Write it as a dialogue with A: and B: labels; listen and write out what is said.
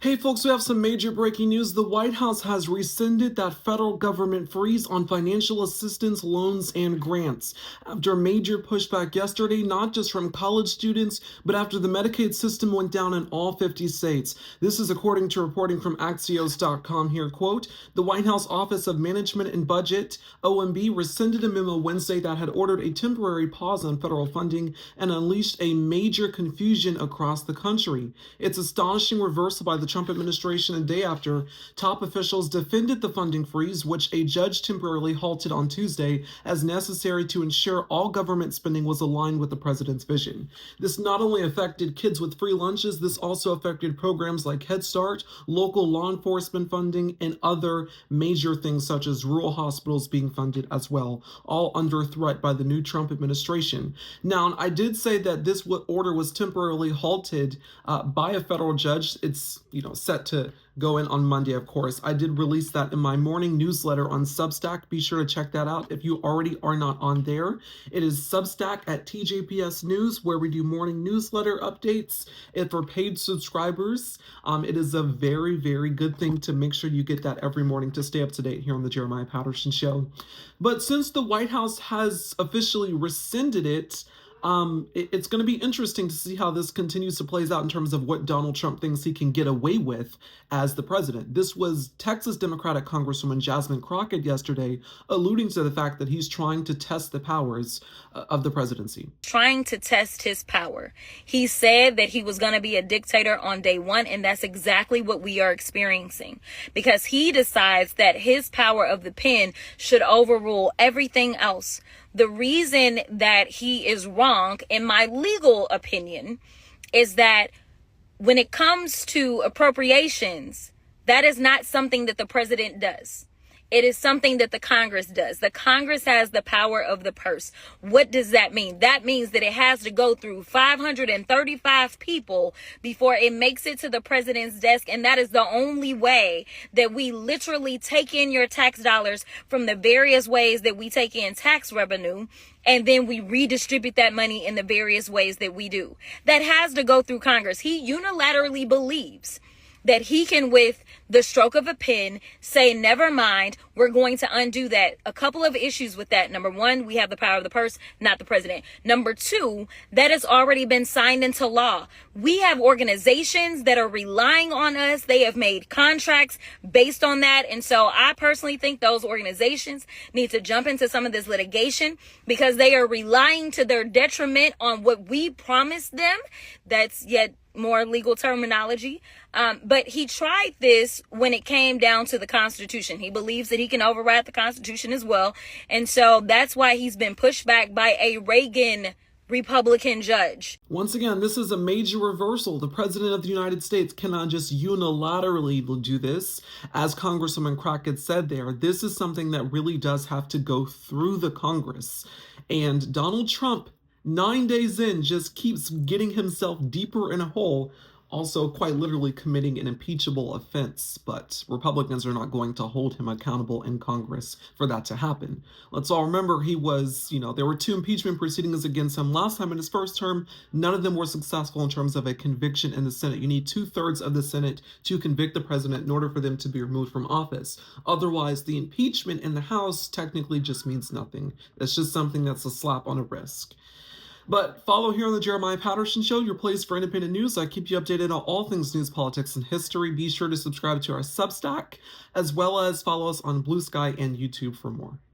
A: Hey folks, we have some major breaking news. The White House has rescinded that federal government freeze on financial assistance, loans, and grants. After major pushback yesterday, not just from college students, but after the Medicaid system went down in all 50 states. This is according to reporting from Axios.com here, quote, the White House Office of Management and Budget, OMB, rescinded a memo Wednesday that had ordered a temporary pause on federal funding and unleashed a major confusion across the country. It's astonishing reversal by the Trump administration a day after top officials defended the funding freeze, which a judge temporarily halted on Tuesday as necessary to ensure all government spending was aligned with the president's vision. This not only affected kids with free lunches, this also affected programs like Head Start, local law enforcement funding, and other major things such as rural hospitals being funded as well, all under threat by the new Trump administration. Now, I did say that this order was temporarily halted by a federal judge. It's set to go in on Monday, of course. I did release that in my morning newsletter on Substack. Be sure to check that out if you already are not on there. It is Substack at tjpsnews, where we do morning newsletter updates. And for paid subscribers, it is a very, very good thing to make sure you get that every morning to stay up to date here on the Jeremiah Patterson Show. But since the White House has officially rescinded it, it's going to be interesting to see how this continues to plays out in terms of what Donald Trump thinks he can get away with as the president. This was Texas Democratic Congresswoman Jasmine Crockett yesterday alluding to the fact that he's trying to test the powers of the presidency.
B: Trying to test his power. He said that he was going to be a dictator on day one, and that's exactly what we are experiencing, because he decides that his power of the pen should overrule everything else. The reason that he is wrong, in my legal opinion, is that when it comes to appropriations, that is not something that the president does. It is something that the Congress does. The Congress has the power of the purse. What does that mean? That means that it has to go through 535 people before it makes it to the president's desk. And that is the only way that we literally take in your tax dollars from the various ways that we take in tax revenue. And then we redistribute that money in the various ways that we do. That has to go through Congress. He unilaterally believes that he can, with the stroke of a pen, say, never mind, we're going to undo that. A couple of issues with that. Number one, we have the power of the purse, not the president. Number two, that has already been signed into law. We have organizations that are relying on us. They have made contracts based on that. And so I personally think those organizations need to jump into some of this litigation, because they are relying to their detriment on what we promised them. That's yet more legal terminology. But he tried this when it came down to the Constitution. He believes that he can override the Constitution as well. And so that's why he's been pushed back by a Reagan Republican judge.
A: Once again, this is a major reversal. The president of the United States cannot just unilaterally do this. As Congresswoman Crockett said there, this is something that really does have to go through the Congress. And Donald Trump, 9 days in, just keeps getting himself deeper in a hole, also quite literally committing an impeachable offense. But Republicans are not going to hold him accountable in Congress for that to happen. Let's all remember he was, there were 2 impeachment proceedings against him last time in his first term. None of them were successful in terms of a conviction in the Senate. You need 2/3 of the Senate to convict the president in order for them to be removed from office. Otherwise, the impeachment in the House technically just means nothing. It's just something that's a slap on a wrist. But follow here on the Jeremiah Patterson Show, your place for independent news. I keep you updated on all things news, politics, and history. Be sure to subscribe to our Substack, as well as follow us on Blue Sky and YouTube for more.